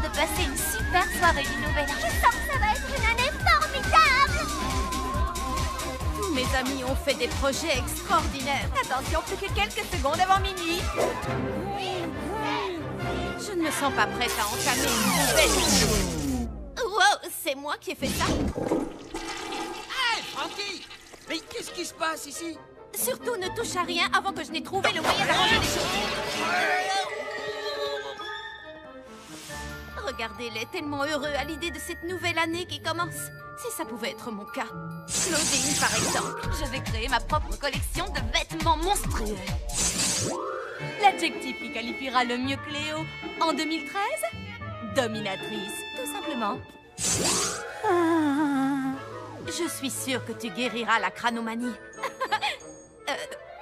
de passer une super soirée du Nouvel An. Je sens que ça va être une année formidable. Tous mes amis ont fait des projets extraordinaires. Attention, plus que quelques secondes avant minuit. Je ne me sens pas prête à entamer une nouvelle vie. Wow, c'est moi qui ai fait ça. Hey, Frankie! Mais qu'est-ce qui se passe ici? Surtout ne touche à rien avant que je n'ai trouvé le moyen d'arranger les choses. Regardez-les, tellement heureux à l'idée de cette nouvelle année qui commence. Si ça pouvait être mon cas. Claudine, par exemple. Je vais créer ma propre collection de vêtements monstrueux. L'adjectif qui qualifiera le mieux Cléo en 2013? Dominatrice, tout simplement. Je suis sûre que tu guériras la cranomanie.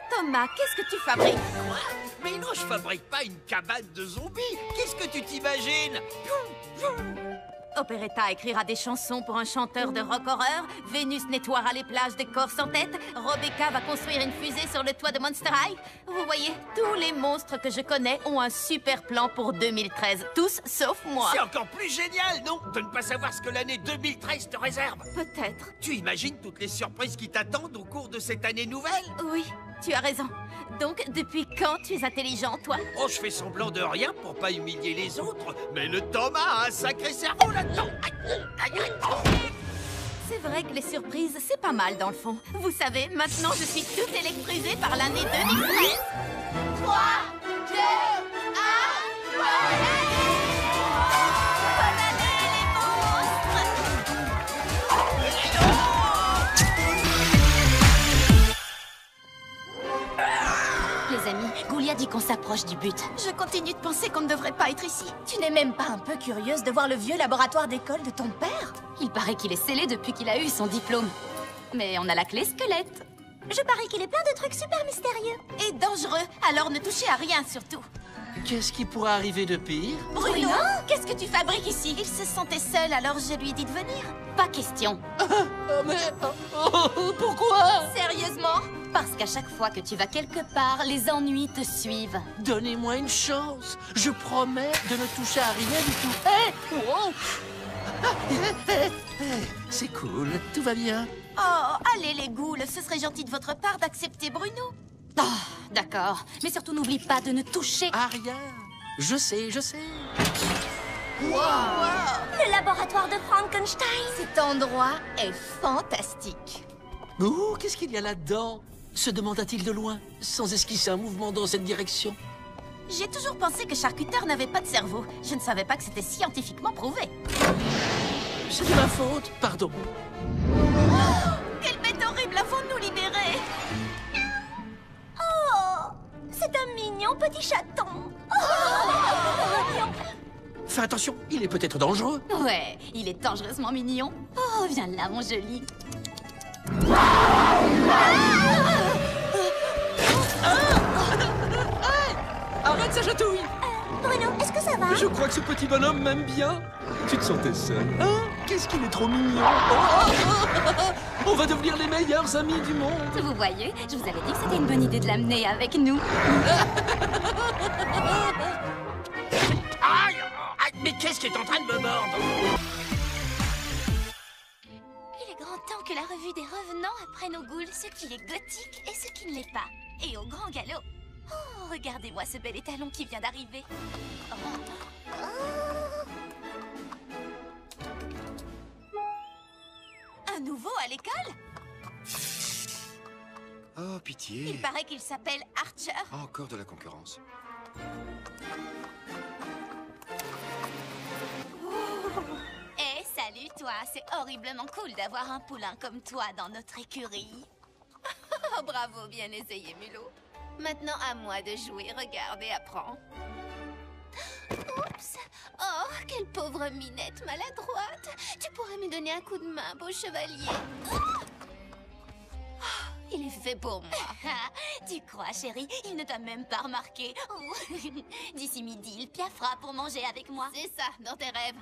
Thomas, qu'est-ce que tu fabriques? Quoi? Mais non, je fabrique pas une cabane de zombies. Qu'est-ce que tu t'imagines? Operetta écrira des chansons pour un chanteur de rock horreur. Vénus nettoiera les plages des corps sans tête. Rebecca va construire une fusée sur le toit de Monster High. Vous voyez, tous les monstres que je connais ont un super plan pour 2013. Tous sauf moi. C'est encore plus génial, non? De ne pas savoir ce que l'année 2013 te réserve. Peut-être. Tu imagines toutes les surprises qui t'attendent au cours de cette année nouvelle? Oui, tu as raison. Donc, depuis quand tu es intelligent, toi? Oh, je fais semblant de rien pour pas humilier les autres, mais le Thomas a un sacré cerveau là-dedans. C'est vrai que les surprises, c'est pas mal dans le fond. Vous savez, maintenant je suis toute électrisée par l'année 2013. 3, 2, 1, Bonne année, les monstres! Les amis, Goulia dit qu'on s'approche du but. Je continue de penser qu'on ne devrait pas être ici. Tu n'es même pas un peu curieuse de voir le vieux laboratoire d'école de ton père? Il paraît qu'il est scellé depuis qu'il a eu son diplôme. Mais on a la clé squelette. Je parie qu'il est plein de trucs super mystérieux. Et dangereux, alors ne touchez à rien surtout. Qu'est-ce qui pourrait arriver de pire? Bruno, qu'est-ce que tu fabriques ici? Il se sentait seul, alors je lui ai dit de venir. Pas question. Pourquoi? Sérieusement? Parce qu'à chaque fois que tu vas quelque part, les ennuis te suivent. Donnez-moi une chance. Je promets de ne toucher à rien du tout. Hey! Wow! C'est cool, tout va bien. Oh, allez les ghouls, ce serait gentil de votre part d'accepter Bruno. Oh, d'accord. Mais surtout, n'oublie pas de ne toucher À rien. Je sais, je sais. Le laboratoire de Frankenstein. Cet endroit est fantastique. Oh, qu'est-ce qu'il y a là-dedans? Se demanda-t-il de loin, sans esquisser un mouvement dans cette direction. J'ai toujours pensé que Charcuteur n'avait pas de cerveau. Je ne savais pas que c'était scientifiquement prouvé. C'est de ma faute, pardon. Quelle bête horrible, avons-nous libéré? Oh, c'est un mignon petit chaton. Oh, Fais attention, il est peut-être dangereux. Ouais, il est dangereusement mignon. Oh, viens là, mon joli. Arrête sa chatouille! Bruno, est-ce que ça va? Je crois que ce petit bonhomme m'aime bien. Tu te sentais seul. Hein? Qu'est-ce qu'il est trop mignon. On va devenir les meilleurs amis du monde. Vous voyez, je vous avais dit que c'était une bonne idée de l'amener avec nous. Aïe! Aïe, mais qu'est-ce qui est en train de me mordre? Il est grand temps que la revue des revenants apprenne aux ghouls ce qui est gothique et ce qui ne l'est pas. Et au grand galop. Oh, regardez-moi ce bel étalon qui vient d'arriver. Un nouveau à l'école? Oh, pitié. Il paraît qu'il s'appelle Archer. Encore de la concurrence. Eh, salut toi, c'est horriblement cool d'avoir un poulain comme toi dans notre écurie. Oh, bravo, bien essayé, Mulot. Maintenant, à moi de jouer. Regarde et apprends. Oups. Oh, quelle pauvre minette maladroite. Tu pourrais me donner un coup de main, beau chevalier. Oh, il est fait pour moi. Tu crois, chérie? Il ne t'a même pas remarqué. Oh. D'ici midi, il piaffera pour manger avec moi. C'est ça, dans tes rêves.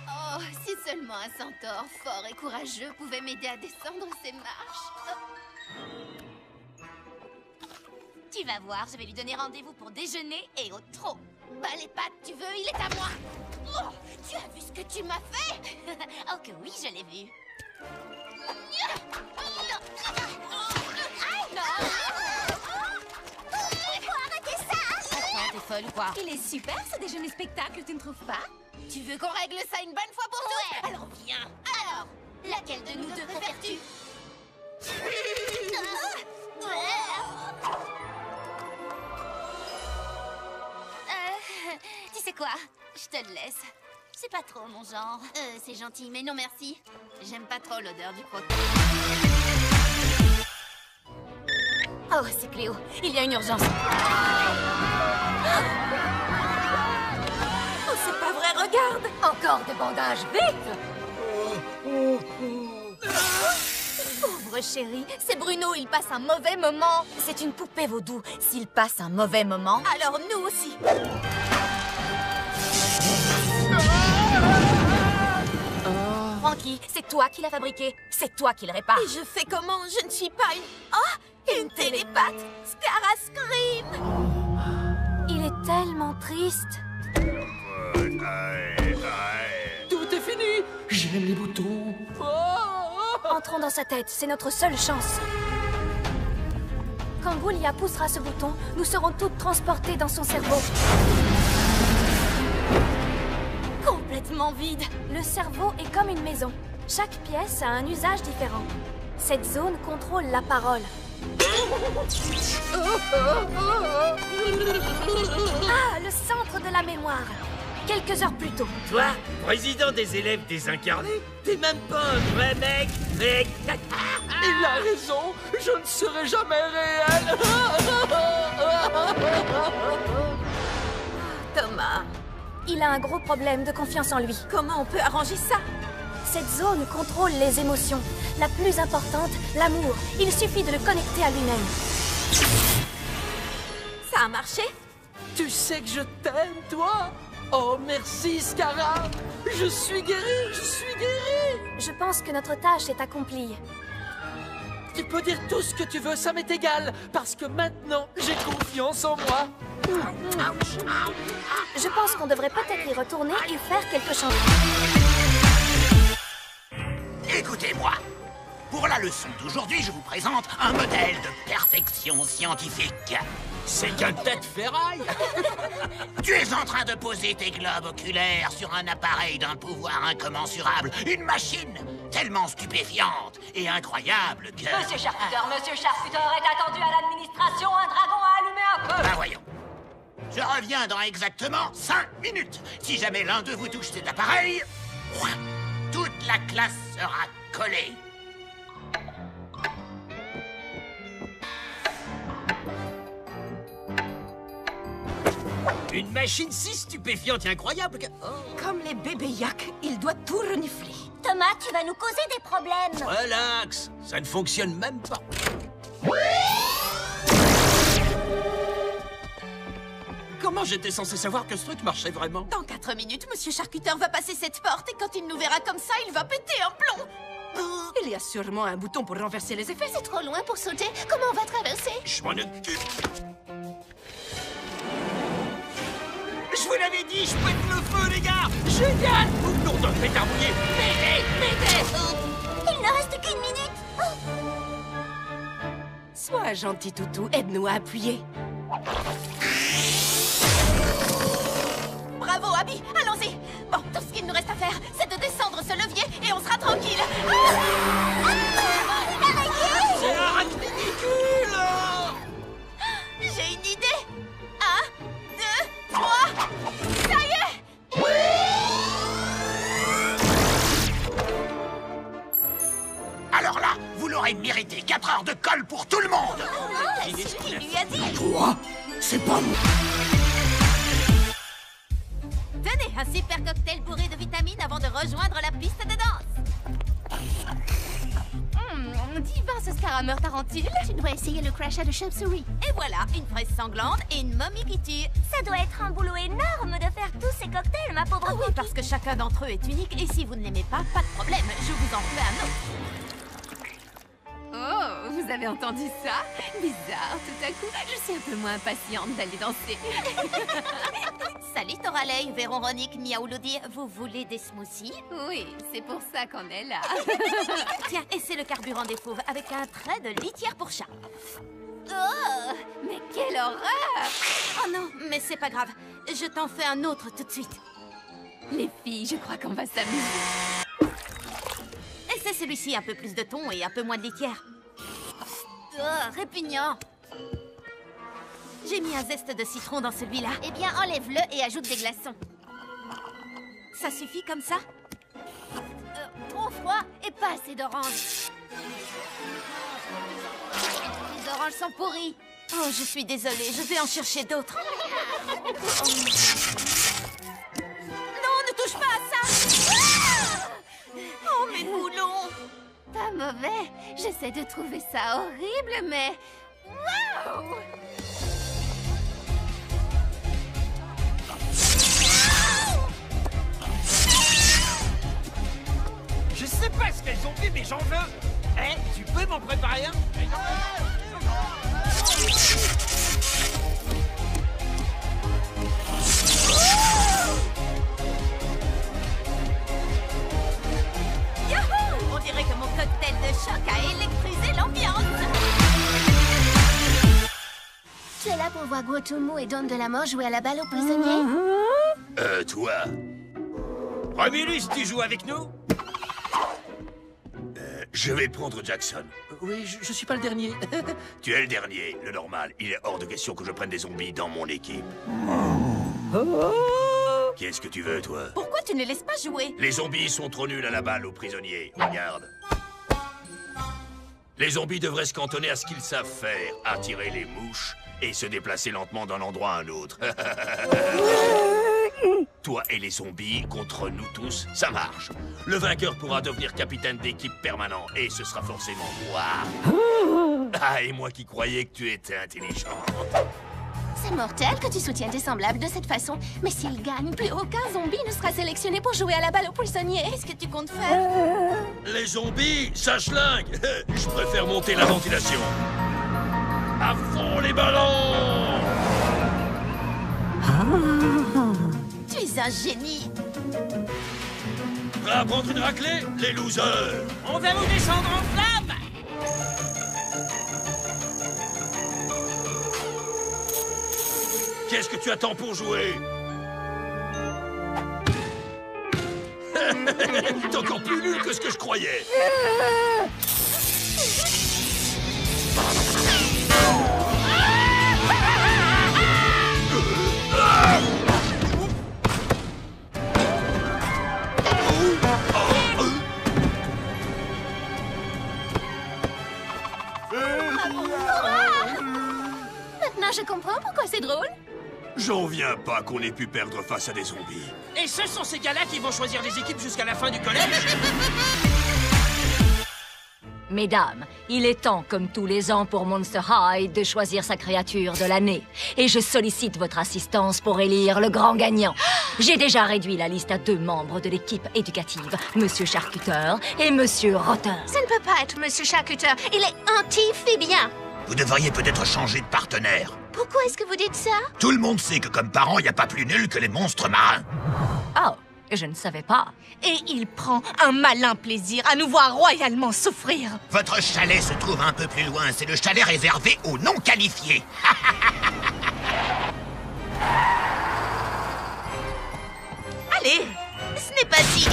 Oh, si seulement un centaure fort et courageux pouvait m'aider à descendre ces marches. Tu Tu vas voir, je vais lui donner rendez-vous pour déjeuner et au trot. Bah les pattes, tu veux, il est à moi. Oh, tu as vu ce que tu m'as fait? Oh que oui, je l'ai vu. Faut arrêter ça! Attends, t'es folle ou quoi? Il est super ce déjeuner spectacle, tu ne trouves pas? Tu veux qu'on règle ça une bonne fois pour toutes? Alors viens. Alors, laquelle de nous deux préfères-tu? Tu sais quoi? Je te le laisse. C'est pas trop mon genre. C'est gentil, mais non merci. J'aime pas trop l'odeur du croquant. Oh, c'est Cléo. Il y a une urgence. Oh, c'est pas vrai, regarde! Encore des bandages, vite! Pauvre chérie, c'est Bruno, il passe un mauvais moment. C'est une poupée vaudou. S'il passe un mauvais moment... Alors nous aussi. Frankie, c'est toi qui l'as fabriqué. C'est toi qui le répare. Et je fais comment? Je ne suis pas une... Oh, une télépathe! Scara Scream! Il est tellement triste. Tout est fini. J'aime les boutons. Entrons dans sa tête, c'est notre seule chance. Quand Goulia poussera ce bouton, nous serons toutes transportées dans son cerveau. Complètement vide. Le cerveau est comme une maison. Chaque pièce a un usage différent. Cette zone contrôle la parole. Ah, le centre de la mémoire. Quelques heures plus tôt. Toi, président des élèves désincarnés, t'es même pas un vrai mec, mec. Il a raison. Je ne serai jamais réel. Thomas, Il a un gros problème de confiance en lui. comment on peut arranger ça? Cette zone contrôle les émotions. La plus importante, l'amour. Il suffit de le connecter à lui-même. Ça a marché? Tu sais que je t'aime, toi. Oh, merci, Scara. Je suis guéri, je suis guéri. Je pense que notre tâche est accomplie. Tu peux dire tout ce que tu veux, ça m'est égal. Parce que maintenant, j'ai confiance en moi. Je pense qu'on devrait peut-être y retourner et faire quelque chose. Écoutez-moi. Pour la leçon d'aujourd'hui, je vous présente un modèle de perfection scientifique. C'est qu'un tête ferraille. Tu es en train de poser tes globes oculaires sur un appareil d'un pouvoir incommensurable. Une machine tellement stupéfiante et incroyable que... Monsieur Charcuter est attendu à l'administration. Un dragon a allumé un feu. Ben voyons. Je reviens dans exactement 5 minutes. Si jamais l'un de vous touche cet appareil, toute la classe sera collée. Une machine si stupéfiante et incroyable que... Comme les bébés yak, il doit tout renifler. Thomas, tu vas nous causer des problèmes. Relax, ça ne fonctionne même pas. Comment j'étais censé savoir que ce truc marchait vraiment? Dans 4 minutes, Monsieur Charcuter va passer cette porte et quand il nous verra comme ça, il va péter un plomb. Il y a sûrement un bouton pour renverser les effets. C'est trop loin pour sauter. Comment on va traverser? Je m'en occupe. Je vous l'avais dit, je pète le feu, les gars. Génial. Nom d'un pétard mouillé. Pétez. Il ne reste qu'une minute. Sois gentil, toutou. Aide-nous à appuyer. Bravo, Abby, allons-y. Bon, tout ce qu'il nous reste à faire, c'est de descendre ce levier et on sera tranquille. C'est un ridicule. J'ai une idée. 1, 2, 3. Ça y est. Alors là, vous l'aurez mérité. 4 heures de colle pour tout le monde. C'est qui lui a dit? Quoi? C'est pas moi. Tenez, un super cocktail bourré de vitamines avant de rejoindre la piste de danse. Divin ce scarameur tarentule. Tu dois essayer le crachat de chauve-souris. Et voilà, une fraise sanglante et une momie qui tue. Ça doit être un boulot énorme de faire tous ces cocktails, ma pauvre Oui, parce que chacun d'entre eux est unique et si vous ne l'aimez pas, pas de problème, je vous en fais un autre. Oh, vous Vous avez entendu ça? Bizarre, tout à coup, je suis un peu moins impatiente d'aller danser. Salut Toralei, Véronique, Miaouloudi, vous voulez des smoothies? Oui, c'est pour ça qu'on est là. Tiens, et c'est le carburant des fauves avec un trait de litière pour chat. Oh, mais quelle horreur! Oh non, mais c'est pas grave. Je t'en fais un autre tout de suite. Les filles, je crois qu'on va s'amuser. Et c'est celui-ci, un peu plus de thon et un peu moins de litière. Oh, répugnant. J'ai mis un zeste de citron dans celui-là. Eh bien, enlève-le et ajoute des glaçons. Ça suffit comme ça? Trop froid et pas assez d'oranges. Les oranges sont pourries. Oh, je suis désolée, je vais en chercher d'autres. Non, ne touche pas à ça! Oh, mes boulons! Pas mauvais. J'essaie de trouver ça horrible, mais... Waouh! Je sais pas ce qu'elles ont fait, mais j'en veux. Eh, tu peux m'en préparer un? Yahoo! On dirait que mon cocktail de choc a électrisé l'ambiance. Tu es là pour voir Guotomo et Don de la Mort jouer à la balle aux prisonniers? Toi. Romulus, tu joues avec nous? Je vais prendre Jackson. Oui, je suis pas le dernier. Tu es le dernier, le normal. Il est hors de question que je prenne des zombies dans mon équipe. Qu'est-ce que tu veux, toi? Pourquoi tu ne les laisses pas jouer? Les zombies sont trop nuls à la balle aux prisonniers. Regarde. Les zombies devraient se cantonner à ce qu'ils savent faire. Attirer les mouches et se déplacer lentement d'un endroit à un autre. Toi et les zombies contre nous tous, ça marche. Le vainqueur pourra devenir capitaine d'équipe permanent et ce sera forcément moi. Ah, et moi qui croyais que tu étais intelligent. C'est mortel que tu soutiennes tes semblables de cette façon. Mais s'ils gagnent, plus aucun zombie ne sera sélectionné pour jouer à la balle aux prisonniers. Qu'est-ce que tu comptes faire? Les zombies, ça schlingue. Je préfère monter la ventilation. À fond les ballons! Tu es un génie. Prêt à prendre une raclée, les losers? On va vous descendre en flammes! Qu'est-ce que tu attends pour jouer? T'es encore plus nul que ce que je croyais. Maintenant, je comprends pourquoi c'est drôle. J'en viens pas qu'on ait pu perdre face à des zombies. Et ce sont ces gars-là qui vont choisir les équipes jusqu'à la fin du collège? Mesdames, il est temps, comme tous les ans pour Monster High, de choisir sa créature de l'année. Et je sollicite votre assistance pour élire le grand gagnant. J'ai déjà réduit la liste à 2 membres de l'équipe éducative, Monsieur Charcuteur et Monsieur Rotter. Ça ne peut pas être Monsieur Charcuteur. Il est anti-phibien. Vous devriez peut-être changer de partenaire. Pourquoi est-ce que vous dites ça? Tout le monde sait que comme parents, il n'y a pas plus nul que les monstres marins. Oh, je ne savais pas. Et il prend un malin plaisir à nous voir royalement souffrir. Votre chalet se trouve un peu plus loin. C'est le chalet réservé aux non qualifiés. Allez, ce n'est pas si...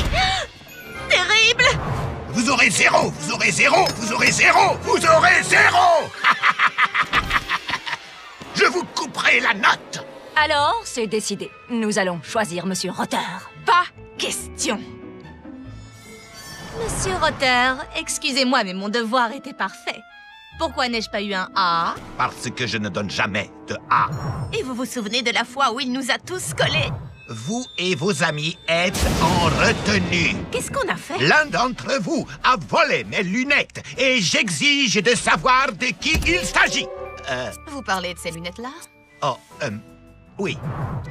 terrible! Vous aurez 0, vous aurez 0, vous aurez 0, vous aurez 0. Je vous couperai la note. Alors, c'est décidé. Nous allons choisir Monsieur Rotter. Pas question. Monsieur Rotter, excusez-moi, mais mon devoir était parfait. Pourquoi n'ai-je pas eu un A? Parce que je ne donne jamais de A. Et vous vous souvenez de la fois où il nous a tous collés? Vous et vos amis êtes en retenue. Qu'est-ce qu'on a fait? L'un d'entre vous a volé mes lunettes et j'exige de savoir de qui il s'agit. Vous parlez de ces lunettes-là? Oh, Oui.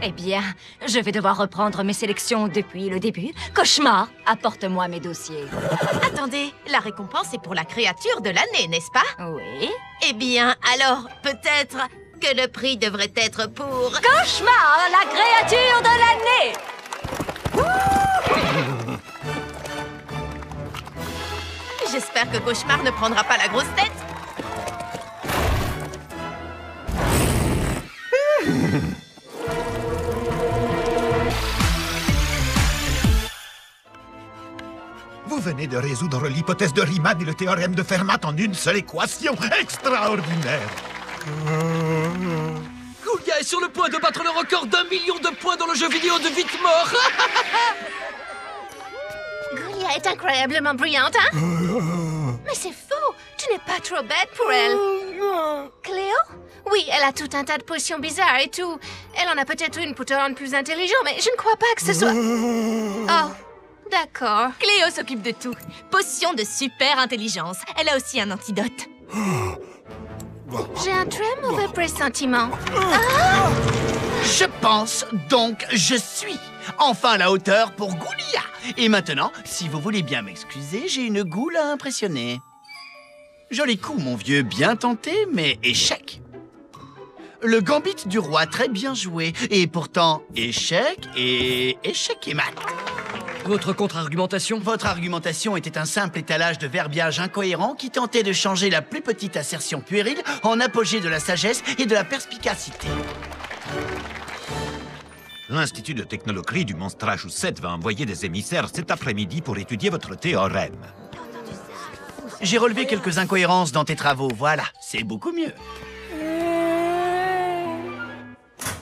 Eh bien, je vais devoir reprendre mes sélections depuis le début. Cauchemar, apporte-moi mes dossiers. Attendez, la récompense est pour la créature de l'année, n'est-ce pas? Oui. Eh bien, alors, peut-être que le prix devrait être pour... Cauchemar, la créature de l'année! J'espère que Cauchemar ne prendra pas la grosse tête. Vous venez de résoudre l'hypothèse de Riemann et le théorème de Fermat en une seule équation. Extraordinaire! Goulia est sur le point de battre le record d'1 million de points dans le jeu vidéo de vite mort. Goulia est incroyablement brillante, hein? Mais c'est faux! Tu n'es pas trop bête pour elle. Cléo? Oui, elle a tout un tas de potions bizarres et tout. Elle en a peut-être une pour te rendre plus intelligent, mais je ne crois pas que ce soit... Oh, d'accord. Cléo s'occupe de tout. Potion de super intelligence. Elle a aussi un antidote. J'ai un très mauvais pressentiment. Je pense, donc je suis enfin à la hauteur pour Goulia. Et maintenant, si vous voulez bien m'excuser, j'ai une goule à impressionner. Joli coup, mon vieux, bien tenté, mais échec. Le gambit du roi, très bien joué. Et pourtant, échec et mat. Votre contre-argumentation? Votre argumentation était un simple étalage de verbiage incohérent qui tentait de changer la plus petite assertion puérile en apogée de la sagesse et de la perspicacité. L'Institut de technologie du Monstrachusset va envoyer des émissaires cet après-midi pour étudier votre théorème. J'ai relevé quelques incohérences dans tes travaux, voilà, c'est beaucoup mieux.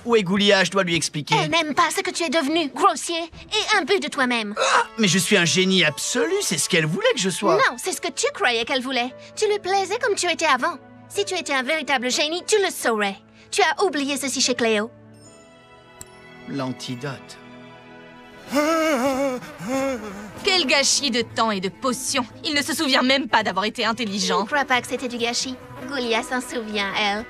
Où est Goulia? Je dois lui expliquer. Elle n'aime pas ce que tu es devenu, grossier et imbu de toi-même. Ah, mais je suis un génie absolu, c'est ce qu'elle voulait que je sois. Non, c'est ce que tu croyais qu'elle voulait. Tu lui plaisais comme tu étais avant. Si tu étais un véritable génie, tu le saurais. Tu as oublié ceci chez Cléo. L'antidote. Quel gâchis de temps et de potions. Il ne se souvient même pas d'avoir été Je intelligent. ne crois pas que c'était du gâchis. Goulia s'en souvient, elle.